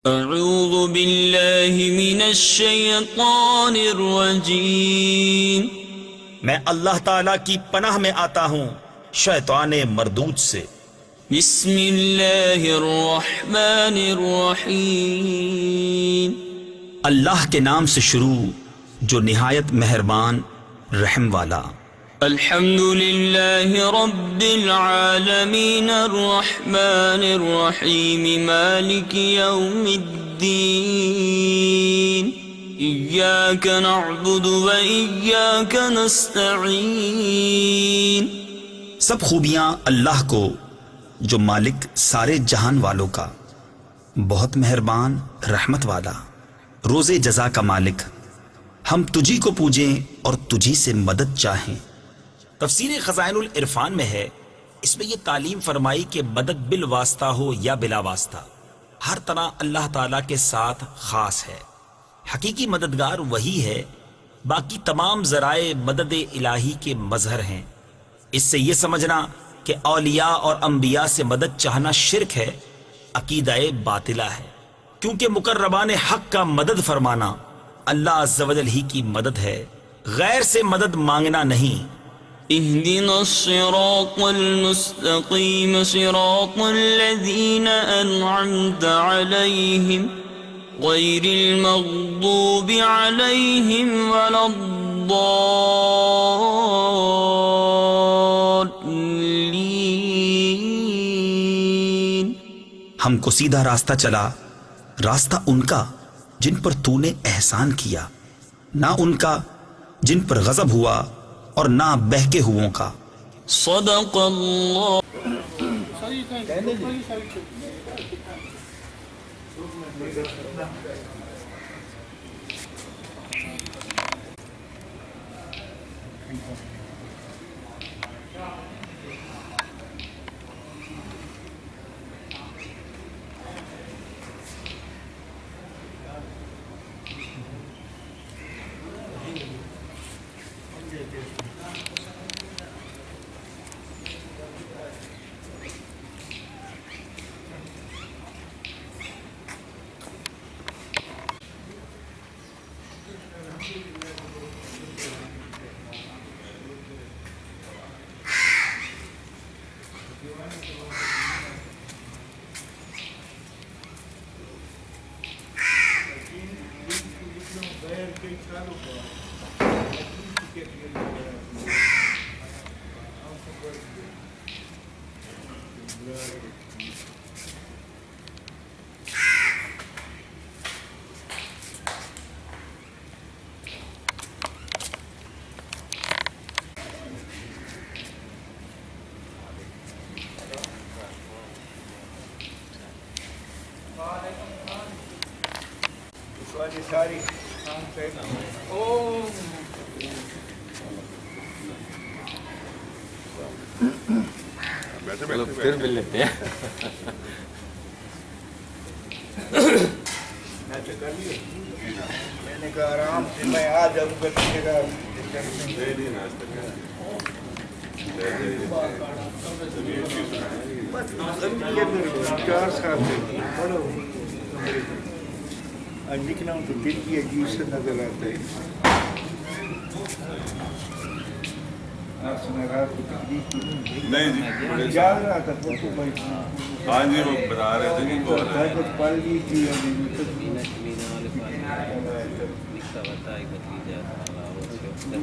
अऊज़ु बिल्लाहि मिनश शैतानिर रजीम। मैं अल्लाह ताला की पनाह में आता हूँ शैताने मरदूद से। बिस्मिल्लाहिर रहमानिर रहीम। अल्लाह के नाम से शुरू जो निहायत मेहरबान रहम वाला। अल्हम्दुलिल्लाहि रब्बिल आलमीन अर्रहमानिर रहीम मालिकि यौमिद्दीन। इय्याका नअबुदु व इय्याका नस्तईन। सब खूबियां अल्लाह को जो मालिक सारे जहान वालों का, बहुत मेहरबान रहमत वाला, रोजे जजा का मालिक। हम तुझी को पूजें और तुझी से मदद चाहें। तफसीर खजाइनुल इरफान में है, इसमें यह तालीम फरमाई कि मदद बिल वास्ता हो या बिला वास्ता, हर तरह अल्लाह ताला के साथ खास है। हकीकी मददगार वही है, बाकी तमाम जराए मदद इलाही के मजहर हैं। इससे यह समझना कि औलिया और अंबिया से मदद चाहना शिरक है, अकीदाए बातिला है, क्योंकि मुकर्रबान हक का मदद फरमाना अल्लाह अज़्ज़ व जल ही की मदद है, गैर से मदद मांगना नहीं। इहदिनस सिरातल मुस्तकीम सिरातल लज़ीना अनअमता अलैहिम गैरिल मग़दूबि अलैहिम वलद्दाल्लीन। हमको सीधा रास्ता चला, रास्ता उनका जिन पर तूने एहसान किया, ना उनका जिन पर गजब हुआ और ना बहके हुओं का। सदक़ल्लाह। सारी चलो फिर मिल लेते हैं। मैंने कहा आराम से मैं आ जाऊंगा, बस 4 साल पढ़ो लिखना तो दिल की अजीब से नजर आता है। नहीं जी, याद रहा था फोटो भाई। हाँ जी, वो बता रहे थे कि कुछ पढ़ ली थी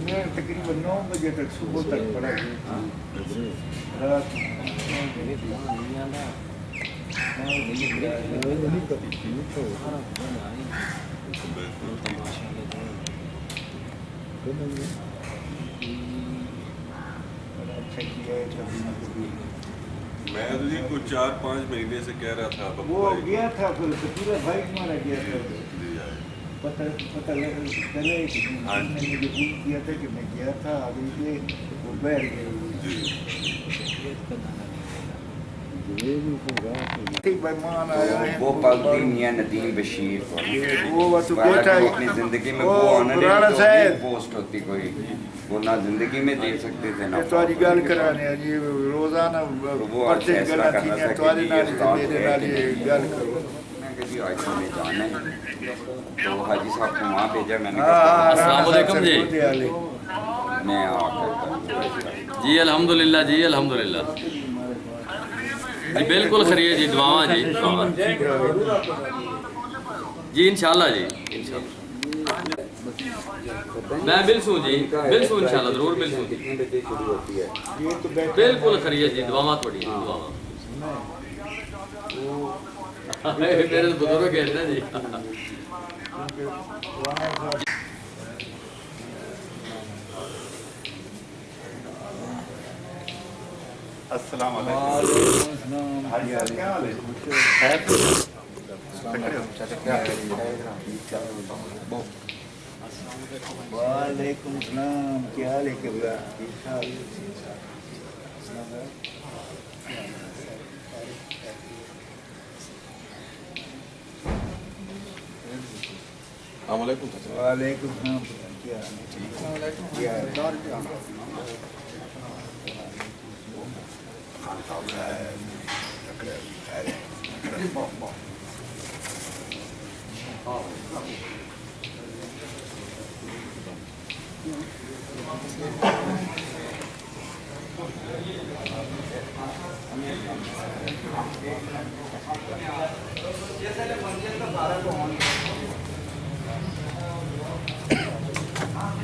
मैं तकरीबन 9 बजे तक सुबह तक पढ़ा रात। मैं तो जी कुछ 4-5 महीने से कह रहा था वो गया था, फिर पूरा भाई मारा गया था। पता लगा मैंने मुझे फोन किया था कि मैं गया था, अभी से वो बैठ गए। मेहमान आया है वो पगड़ी मियां नदीम बशीर वो तो बेटा अपनी जिंदगी में वो ऑनरेबल पोस्ट होती कोई, वो ना जिंदगी में दे सकते थे ना तुम्हारी गल कराने जी रोजाना वो परचे गल थी तुम्हारे नाल मेरे नाल ये गल करो। मैं कभी कराची में जाना है, तो हाजी साहब को वहाँ भेजा मैंने। अस्सलाम वालेकुम जी। मैं आकर जी अल्हम्दुलिल्लाह जी, अल्हम्दुलिल्लाह जी, बिल्कुल खैरियत जी, दुआवां जी, दुआवां जी, इंशाल्लाह जी, इंशाल्लाह मैं बिल्कुल जी, बिल्कुल इंशाल्लाह ज़रूर, बिल्कुल कितने बजे शुरू होती है? बिल्कुल खैरियत जी, दुआवां थोड़ी दुआवां मेरे बुजुर्ग कहते हैं जी। अस्सलाम वालेकुम। क्या हाल है? वालेकुम सलाम, क्या हाल है किबला? ठीक ठाक। वालेकुम सलाम, क्या हाल है? ठीक। क्या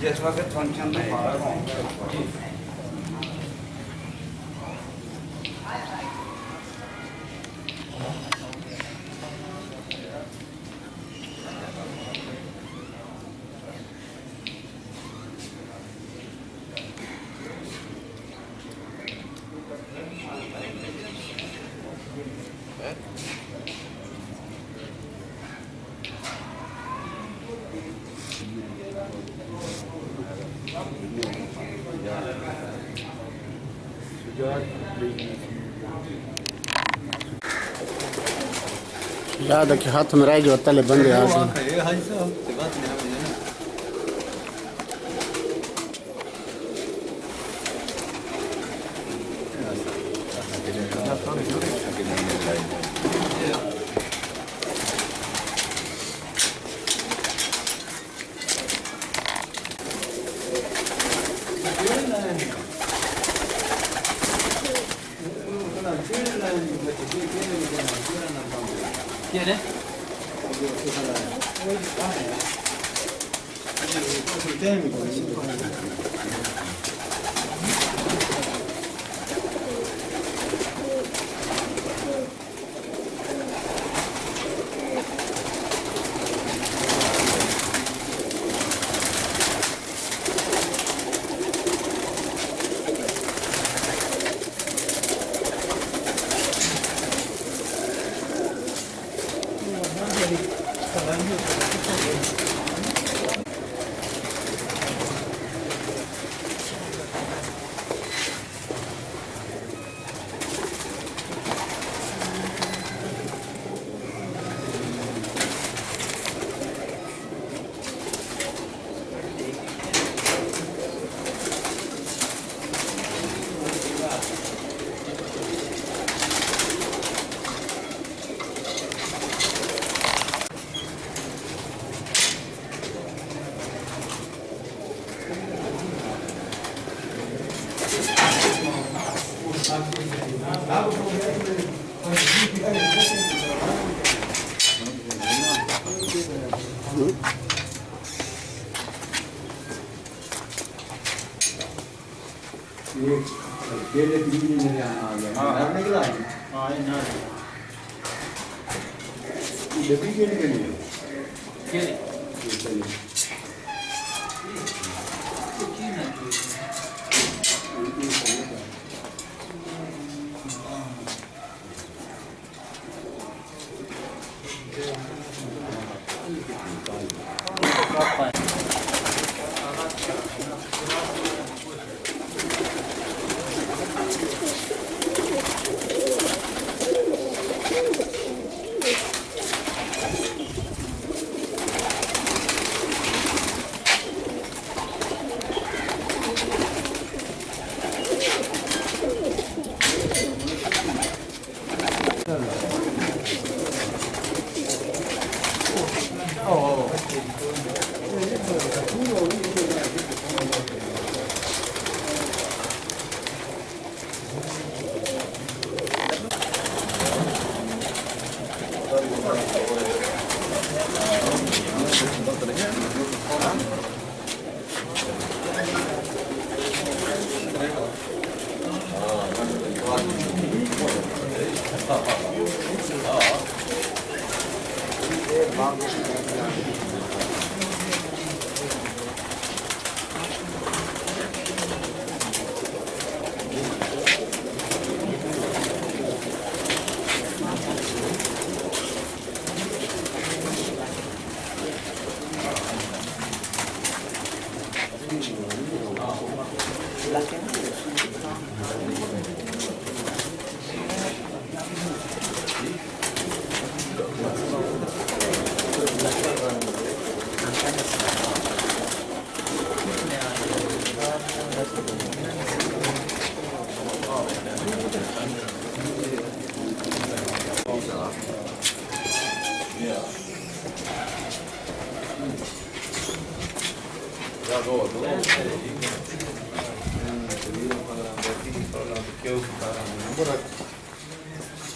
जिस वक्त फंक्शन में याद है कि हाथ में रह गया तले बंदे आ गए।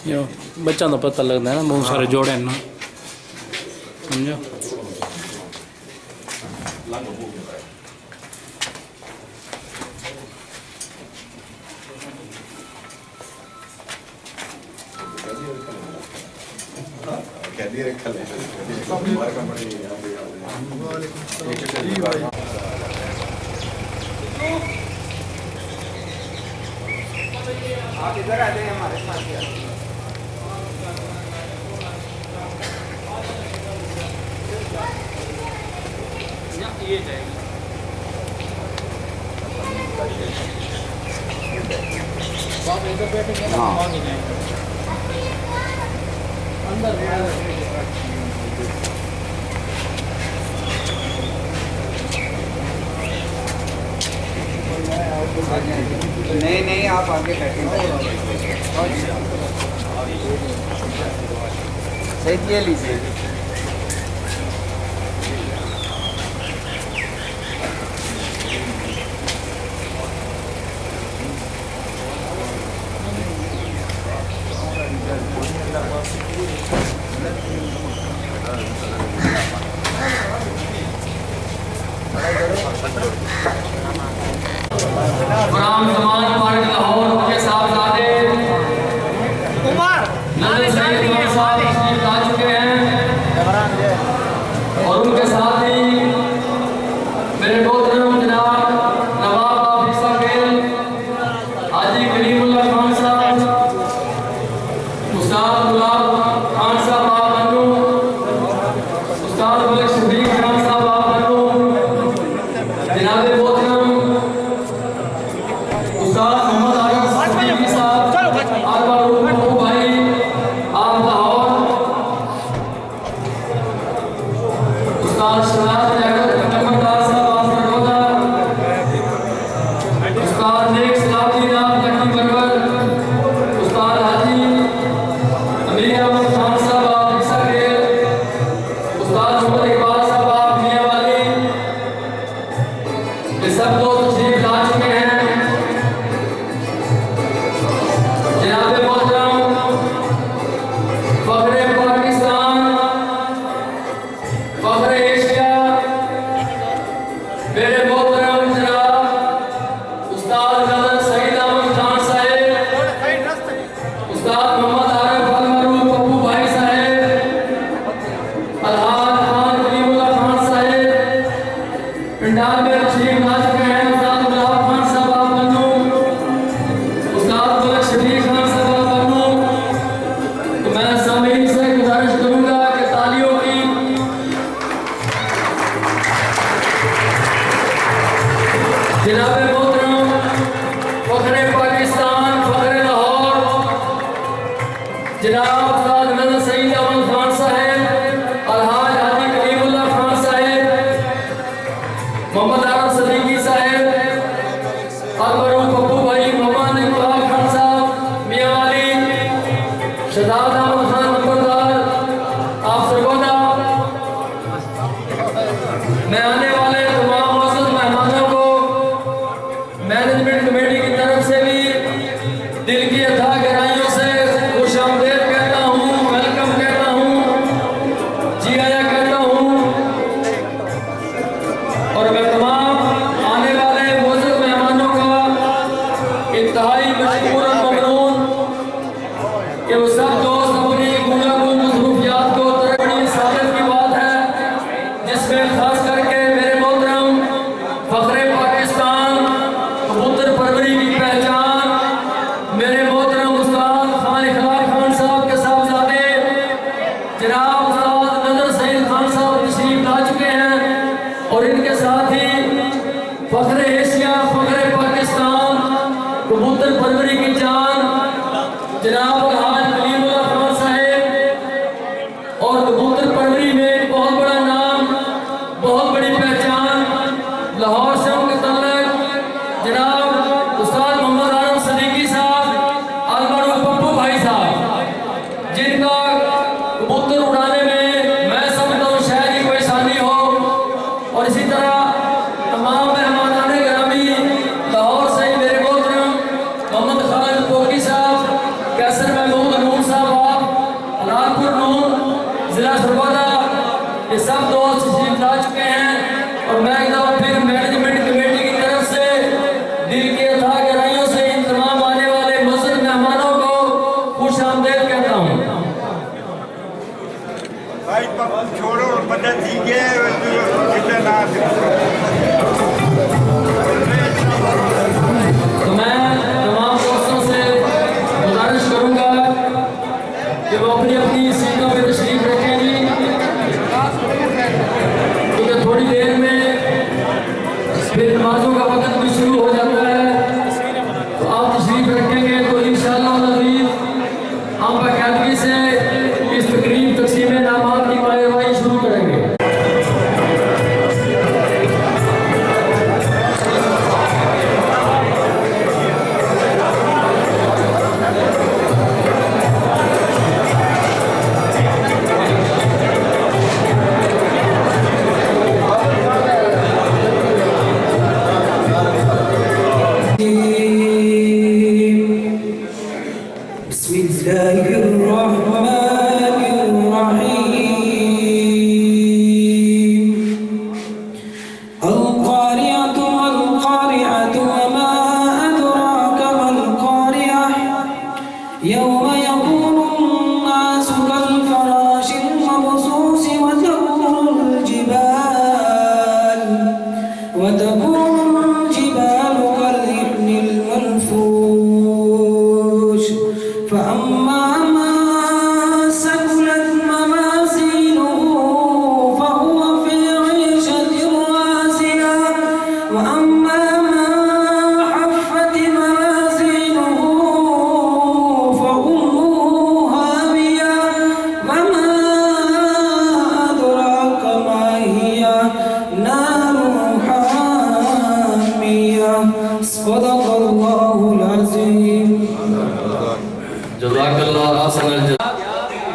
यो बच्चा का पता लगता है ना, बहुत सारे जोड़े हैं ना, समझो। आप इधर आ जाइए हमारे साथ यार। ये जाएगी आप इधर बैठेंगे ना, आगे जाएंगे अंदर। नहीं नहीं, आप आगे बैठेंगे। सही ये लीजिए। ब्राह्मण समाज पार्टी लाहौर के साहबजादे नजर सईद खान साहब तशरीफ ला चुके हैं और उनके साथ ही मेरे मोहतरम जनाब नवाब हाफिज साहब, हाजी कलीमुल्लाह खान साहब, उस्ताद गुलाब खान साहब आप बन्नू, उस्ताद मलिक शफीक खान साहब आप बन्नू, जनाब मोहतरम उस्ताद मोहम्मद आरिफ सिद्दीकी साहब आप भाई आप लाहौर, उस्ताद शहनाज नकमतदार साहब आप बड़ौदा, उस्ताद नेक सलाउद्दीन आप लकी बनवर, उस्ताद हाजी अमीर अहमद खान साहब आप रिक्साखेल, उस्ताद मोहम्मद इकबाल साहब आप मियाँवाली, ये सब लोग तशरीफ ला चुके हैं। जनाब मोहतरम फख्रे पाकिस्तान, फख्रे एशिया, मेरे मोहतरम जनाब उस्ताद नजर सईद अहमद खान साहब, उस्ताद मोहम्मद आरिफ अलमरूफ पप्पू भाई साहब, अलहाज खान कलीमुल्लाह खान साहब पंडाल में तशरीफ ला चुके हैं। उस्ताद गुलाब खान साहब आप बन्नू, उस्ताद मलिक शफीक खान साहब आप बन्नू। तो मैं सामीन से गुजारिश करूंगा कि तालियों की जनाब मोहतरम फख्रे पाकिस्तान, फख्रे लाहौर, जनाब उस्ताद नजर सईद अहमद खान साहब, अलहाज और इनके साथ ही फख्र एशिया, फख्र पाकिस्तान, कबूतर परवरी की जान जनाब हाज कलीमुल्लाह खान साहब, और कबूतर परवरी में बहुत बड़ा नाम, बहुत बड़ी पहचान, लाहौर से उनके तल्लुक जनाब उस्ताद मोहम्मद आलम सदीकी साहब, अलमरहूम पप्पू भाई साहब, जिनका कबूतर उड़ाने में मैं समझता हूँ शायद ही कोई आसानी हो। और इसी तरह तमाम मेहमानाने ग्रामी लाहौर से ही मेरे मोहतरम मोहम्मद खालिद पोकी साहब, कैसर महमूद नून साहब, लालपुर नून जिला सरगोदा, ये सब दोस्त तशरीफ ला चुके हैं। और मैं एक दफा फिर मैनेजमेंट कमेटी की तरफ से दिल के अथाह गहराइयों से इन तमाम आने वाले मुअज़्ज़ज़ मेहमानों को खुश आमदीद कहता हूँ। भाई पप्पू छोड़ो, पता ठीक है कितना नाच तो मैं तमाम दोस्तों से गुजारिश करूंगा कि वो अपनी अपनी सीटों पर तशरीफ रखेंगी, क्योंकि थोड़ी देर में फिर नमाजों का वक्त भी शुरू हो जाता है। तो आप तशरीफ रखेंगे तो इंशाअल्लाह नज़ीर हम बाकायदगी से इस तकरीब तकसीम इनामात की कार्यवाही शुरू करेंगे।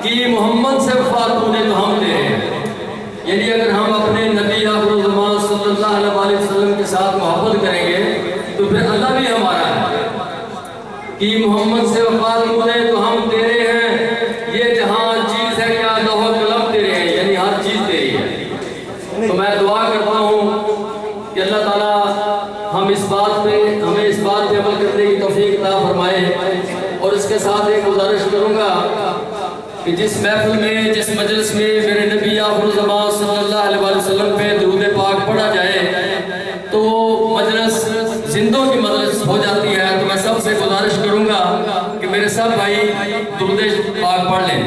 कि मोहम्मद से वफात तूने तो हम ले, यानी अगर हम अपने नबी आखिर ज़मान सल्लल्लाहु अलैहि वसल्लम के साथ मोहब्बत करेंगे तो फिर अल्लाह भी हमारा है। कि मोहम्मद से वफात तूने तो हम तेरे हैं, ये जहाँ चीज़ है क्या लौह कलम तेरे हैं, यानी हर चीज़ तेरी है। तो मैं दुआ करता हूँ कि अल्लाह ताला हमें इस बात पे अमल करने की तौफीक अता फरमाए। और इसके साथ एक गुजारिश करूँगा कि जिस महफिल में, जिस मजलिस में मेरे नबी आखिर ज़मान सल्लल्लाहु अलैहि वसल्लम पे दुरूद पाक पढ़ा जाए तो वो मजलिस जिंदों की मजलिस हो जाती है। तो मैं सबसे गुजारिश करूँगा कि मेरे सब भाई दुरूद पाक पढ़ लें।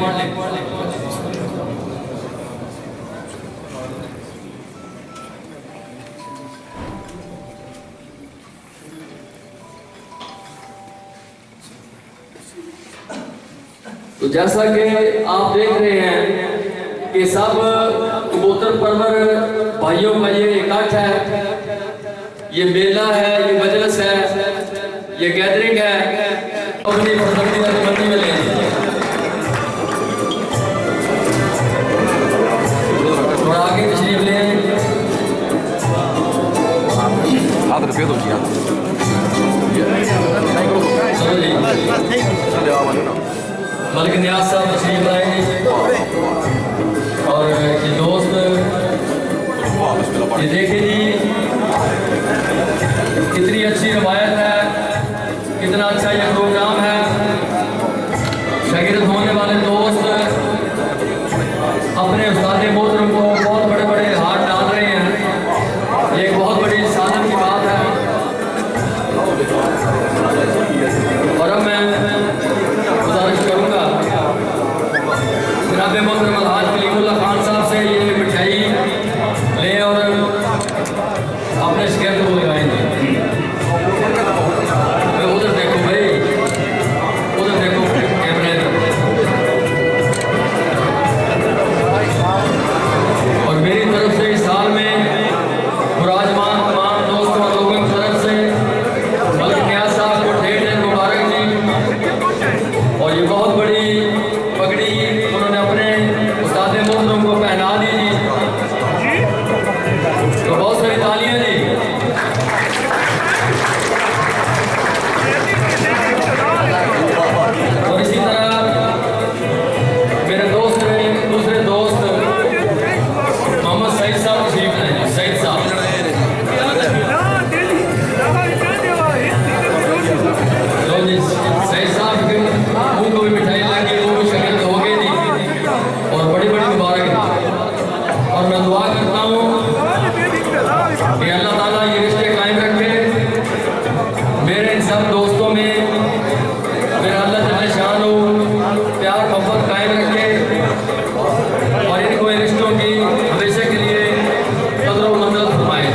तो जैसा कि आप देख रहे हैं कि सब कबूतर परवर भाइयों का ये इकट्ठ है, ये मेला है, ये मजलिस है, ये गैदरिंग है। अपनी पसंदीदा मंदी में लेंगे और आगे तशरीफ लें। मलिक नियाज साहब तशरीफ लाएंगे और ये दोस्त ये देखे जी कितनी अच्छी रवायत है, कितना अच्छा ये प्रोग्राम है। शागिर्द होने वाले दोस्त अपने उस्ताद मोहतरम को बहुत बड़े बड़े हाथ डाल रहे हैं, ये एक बहुत बड़ी सादत की बात है। और अब मैं गुजारिश करूँगा जनाब मोहतरम हाज कलीमुल्लाह खान साहब से ये मिठाई लें और और मैं दुआ करता हूँ कि अल्लाह ताला ये रिश्ते कायम रखे। मेरे इन सब दोस्तों में मेरा अल्लाह जल्ले शान प्यार मोहब्बत कायम रखे और इनको इन रिश्तों की हमेशा के लिए कदर व मंज़िलत फरमाए।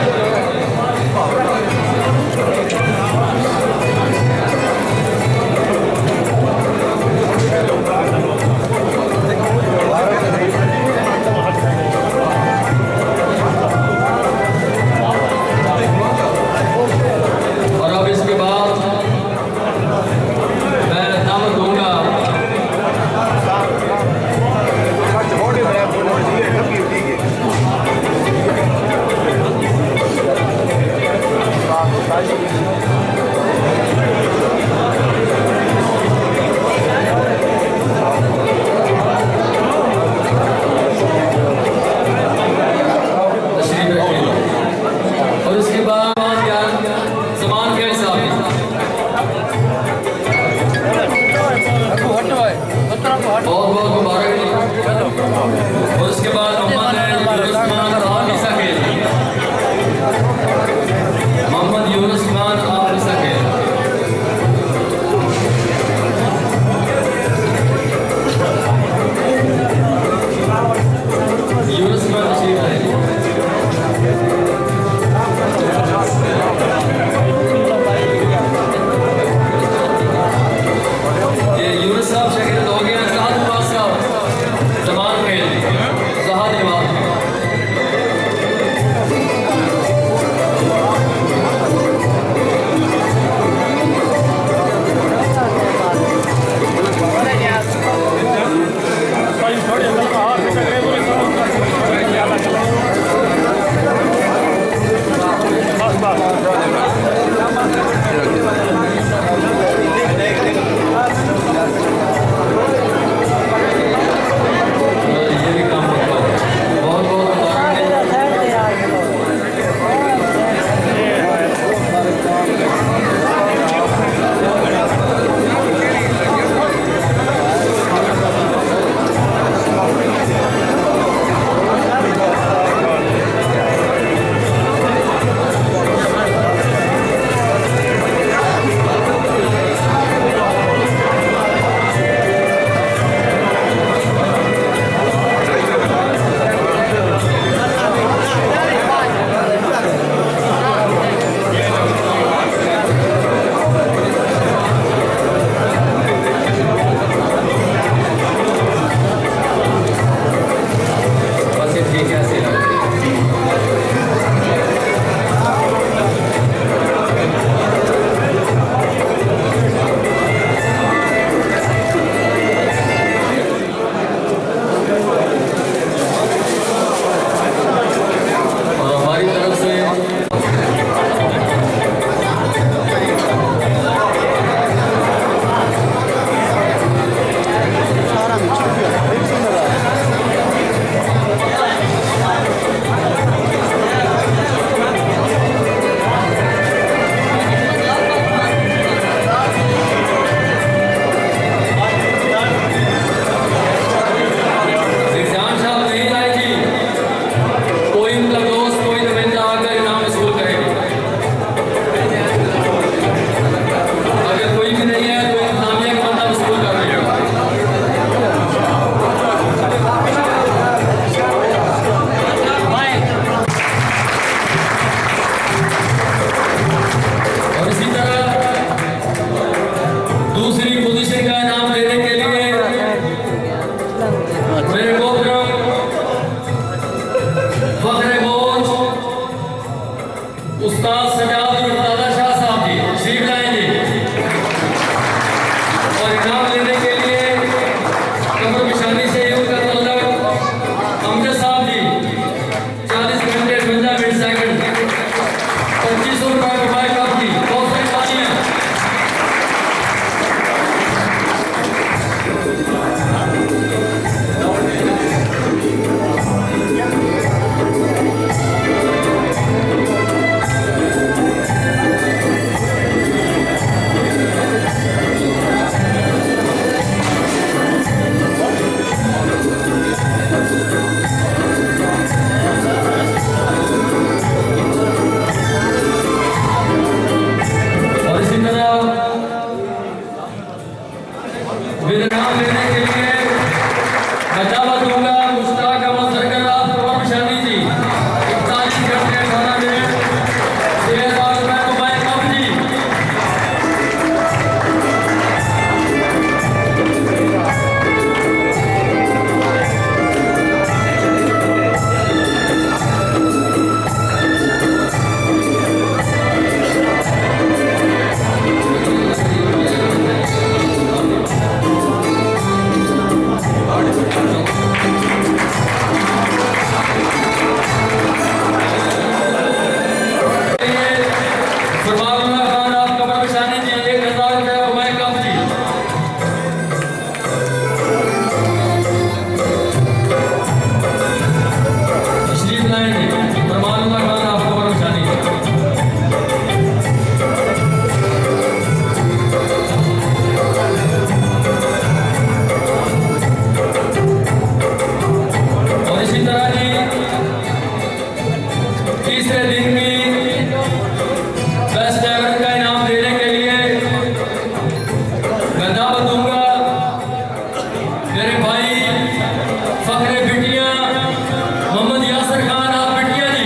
मोहम्मद यासर खान आप पिटिया जी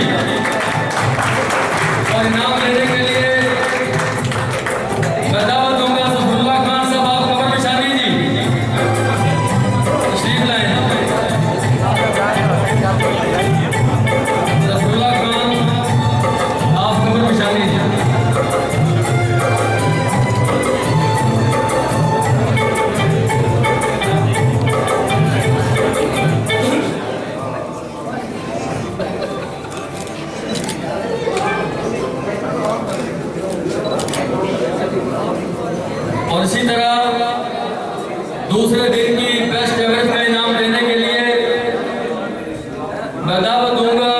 और इनाम लेने के लिए मैं दावत दूंगा सफरुल्लाह खान साहब आप कमर पेशानी जी तशरीफ लाएं। सफरुल्लाह खान आप कमर पेशानी जी। और इसी तरह दूसरे दिन की बेस्ट एवरेज का इनाम देने के लिए मैं दावत दूंगा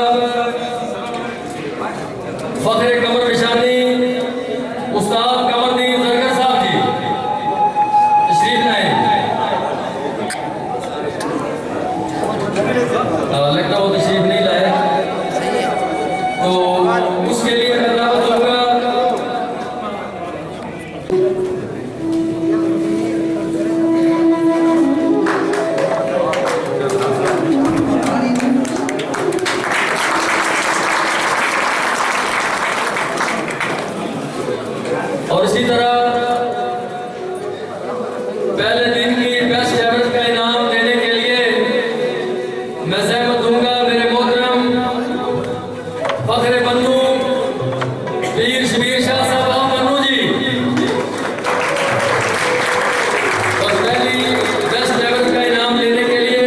फखरे कमर पेशानी उस्ताद कमरदीन जरगर साहब जी तशरीफ लाएं। लगता वो तशरीफ नहीं लाए तो उसके लिए मैं दावत दूंगा और इसी तरह पहले दिन की बेस्ट एवरेज का इनाम देने के लिए मैं सहमत दूंगा मेरे मोहतरम फखरे बन्नू पीर शबीर शाह साहब आप बन्नू जी। और पहली बेस्ट एवरेज का इनाम लेने के लिए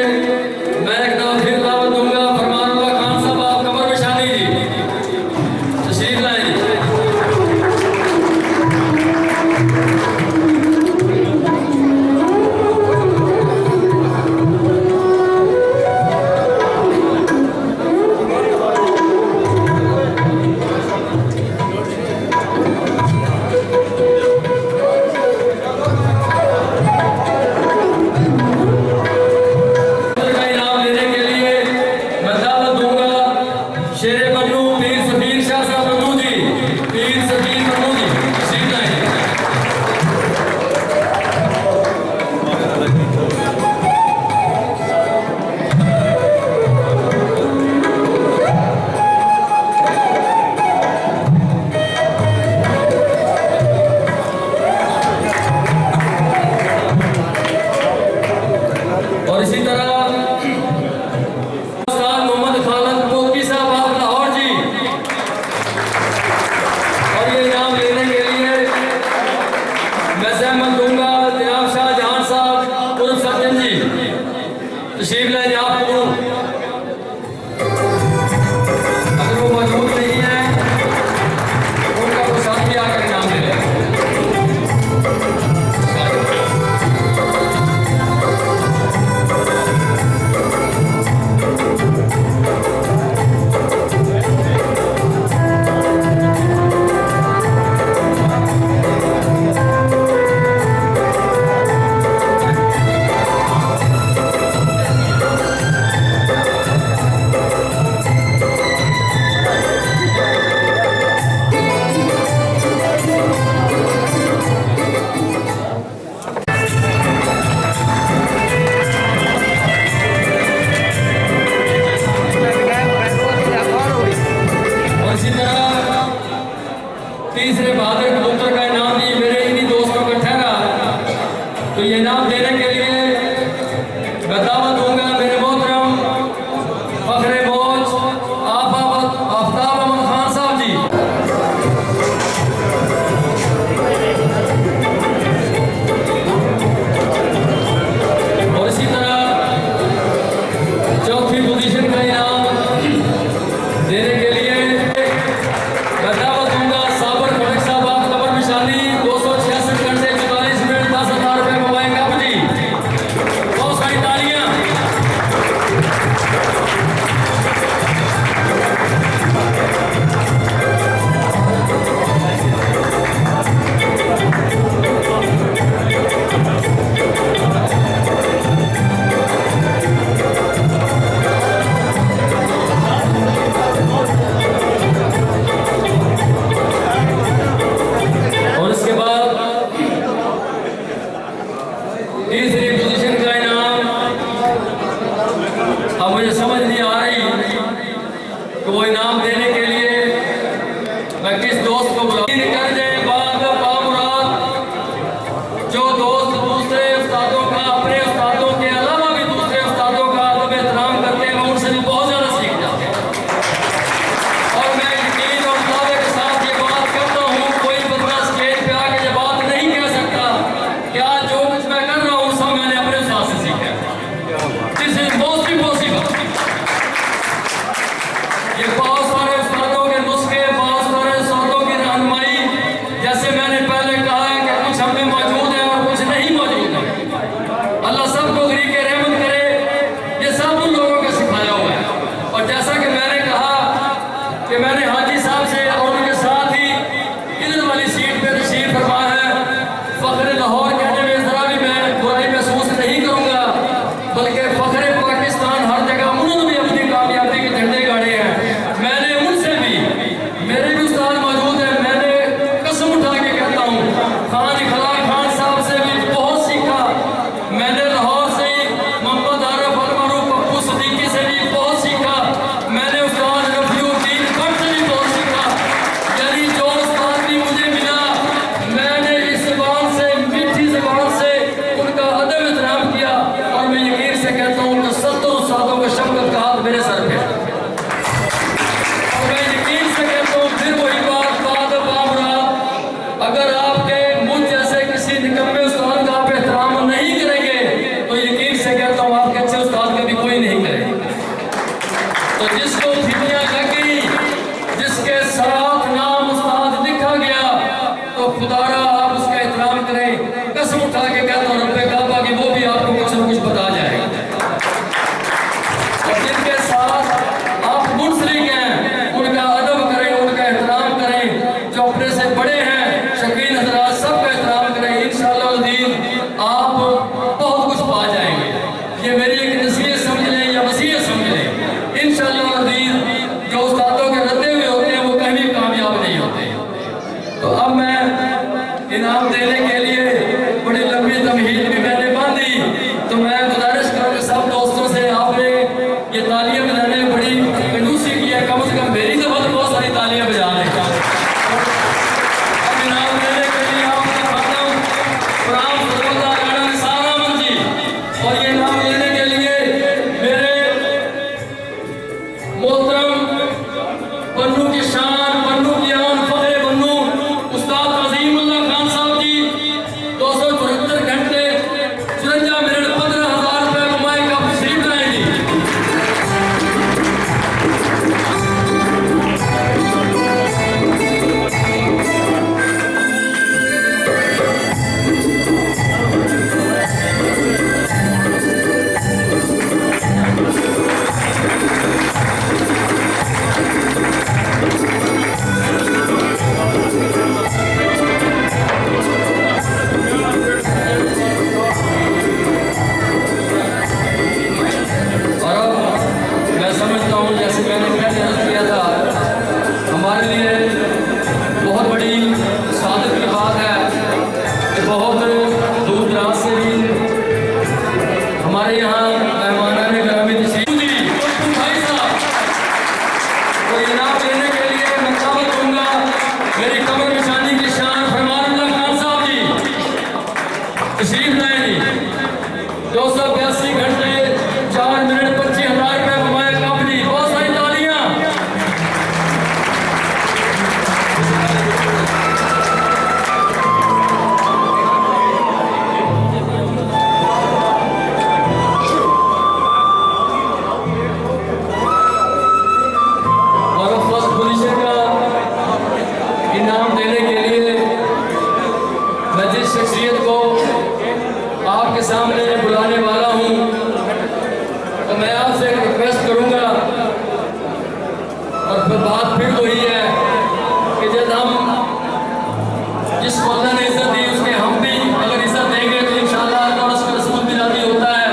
मैं एक दफा फिर दावत दूंगा फरमानुल्लाह खान साहब आप कमर पेशानी जी तशरीफ लाएं जी। का इनाम लेने के लिए मैं दावत दूंगा शेर बन्नू पीर सफीर शाह साहब बन्नू जी पीर सफीर बन्नू जी तशरीफ लाएं। और इसी तरह उस्ताद मोहम्मद खालिद कोकी साहब आप लाहौर बन्नू की शान, बन्नू की आन, फतेह बन्नू उस्ताद अजीमुल्लाह खान साहब जी 274 घंटे 54 मिनट 15,000 रुपए कमाए का तशरीफ लाए जी। और अब मैं समझता हूँ जैसे मैंने पहले अर्ज किया था, हमारे लिए बहुत बड़ी सादत की बात है कि बहुत दूर दराज से भी हमारे यहाँ मेहमानाने ग्रामी तशरीफ दी। भाई साहब को इनाम देने के लिए मैं दावत दूंगा मेरी कमर निशानी की शान फरमानुल्लाह खान साहब जी तशरीफ लाए जी। 282 घंटे 4 मिनट 25,000 रुपए कमाए कंपनी। बहुत सारी तालियां। और फर्स्ट पोजीशन का इनाम देने के लिए मैं जिस शख्सियत को आपके सामने बुलाने वाला हूं, तो मैं आपसे एक रिक्वेस्ट करूंगा, और फिर बात फिर वही है कि जब हम जिस अल्लाह ने इज्जत दी उसके हम भी अगर इज्जत देंगे तो इंशाअल्लाह अल्लाह और उसका रसूल भी राजी होता है।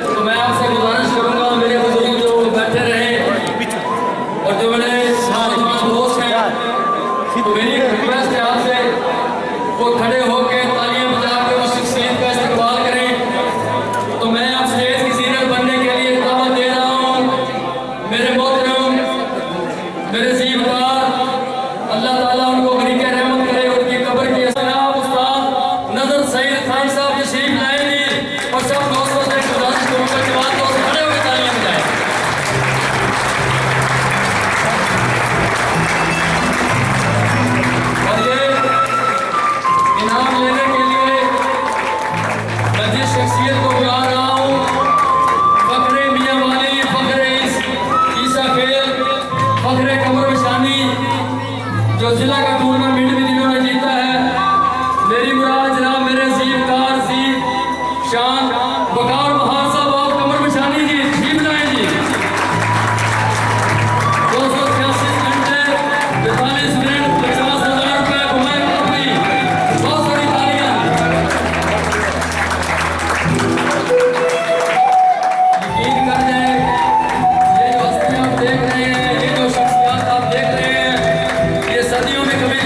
तो मैं आपसे गुजारिश करूंगा मेरे बुजुर्ग जो बैठे रहे और जो मेरे नौजवान दोस्त हैं, तो मेरी रिक्वेस्ट है आपसे वो खड़े होकर तालियां बजा के उस शख्सियत का इस्तेमाल करें। तो मैं आप स्टेज की सीनियर बनने के लिए दावत दे रहा हूं मेरे मोहतरम, मेरे जीवदार, अल्लाह ताला उनको गरीब रहमत करे, उनकी कब्र की जनाब उस्ताद नजर सईद खान साहब तशरीफ लाएंगे। और सब दोस्तों से गुजारिश करूंगा जवान दोस्त खड़े होकर तालियां बजाएं। और ये इनाम लेने के लिए मैं जिस शख्सियत को बुला रहा हूँ, फखरे मियाँ वाली, फखरे ईसा खेल, फखरे कमर निशानी, जो जिला का टूर्नामेंट भी जिन्होंने जीता है, मेरी मुराद जनाब मेरे जीवकार सी शान बकार बहार साहब और कमर निशानी जी तशरीफ लाएं जी। 286 घंटे 45 मिनट 50,000 रुपए कमाए कंपनी। बहुत सारी तालियां। यकीन कर जाए ये जो हस्तियां आप देख रहे हैं, ये जो शख्सियत आप देख रहे हैं, ये सदियों में कभी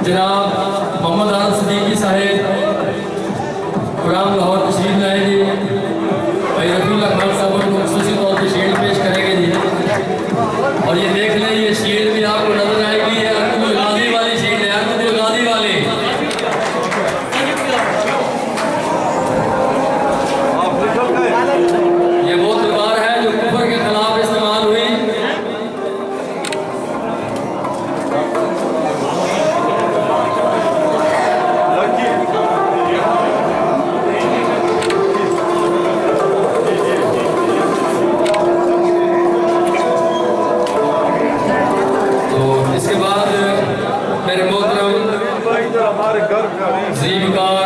जनाब मोहम्मद आरफ सिद्दीकी साहेब प्रोग्राम लाहौर तशरीफ लाए जी। भाई रफीउल्लाह खान साहब उनको खुसूसी तौर पर शील्ड पेश करेंगे जी। और ये देख लें, ये शील्ड भी आपको नजर आएगी, ये अब्दुल गाजी वाली शील्ड है, अब्दुल गाजी वाली। ये वो तलवार है जो कुफर के खिलाफ इस्तेमाल हुई। तो इसके बाद मेरे मोहतरम ज़ीबकार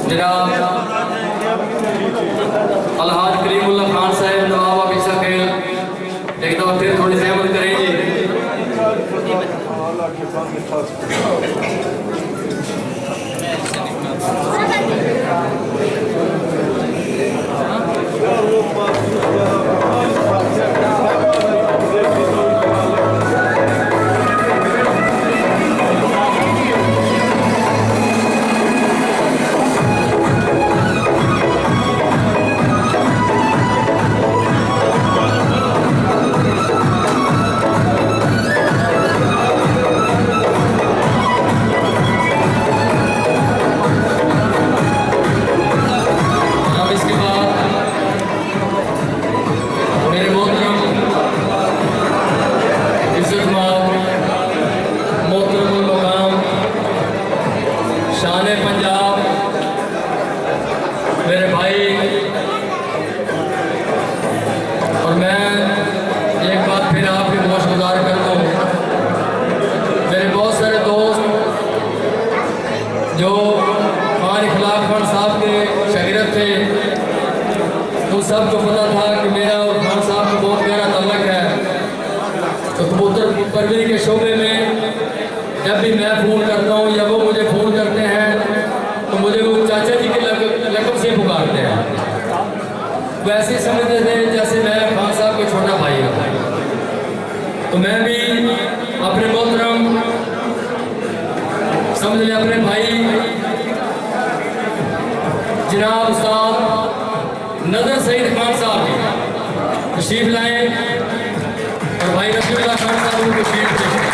जनाब अलहाज करीमुल्लाह खान साहब नवाब अफीसा खेल एक दफा फिर थोड़ी सहमत करेंगे। सबको पता था कि मेरा और खान साहब का बहुत गहरा ताल्लुक है। तो कबूतर परवरी के शोबे में जब भी मैं फ़ोन करता हूँ या वो मुझे फ़ोन करते हैं तो मुझे वो चाचा जी के लक़ब से पुकारते हैं। वैसे समझते थे जैसे मैं खान साहब का छोटा भाई हूँ। तो मैं भी अपने मोहतरम समझ लें अपने भाई जनाब उस्ताद नजर सईद खान साहब की तशरीफ लाए और भाई रफीउल्लाह खान साहब उनको शील्ड पेश करें।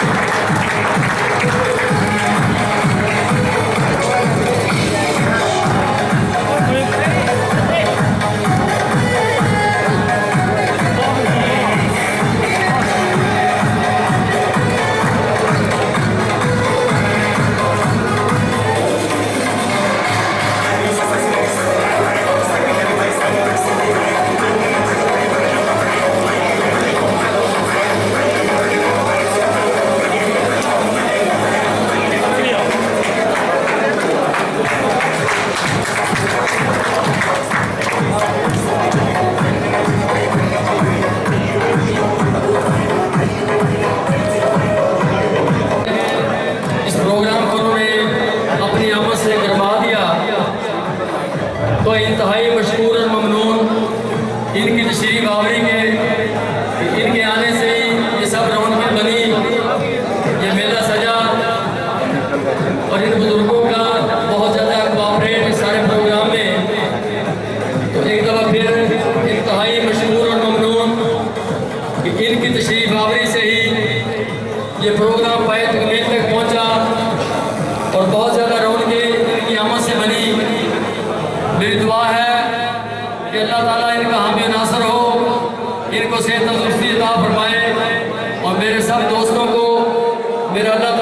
तो इंतहाई मशहूर और ममनून इनकी तशरीफ आवरी के इनके आने से ही ये सब रौनकें बनी, ये मेला सजा और इन बुजुर्गों का बहुत ज़्यादा कोऑपरेट सारे प्रोग्राम में। तो एक दफ़ा फिर इंतहाई मशहूर और ममनून कि इनकी तशरीफ आवरी से ही ये प्रोग्राम पाए तकमील तक पहुँचा और बहुत ज़्यादा रौनकें इनकी आमद से बनी। मेरी दुआ है कि अल्लाह ताला इनका हामी नासर हो, इनको सेहत तंदुरुस्ती अता फरमाए और मेरे सब दोस्तों को मेरा अल्लाह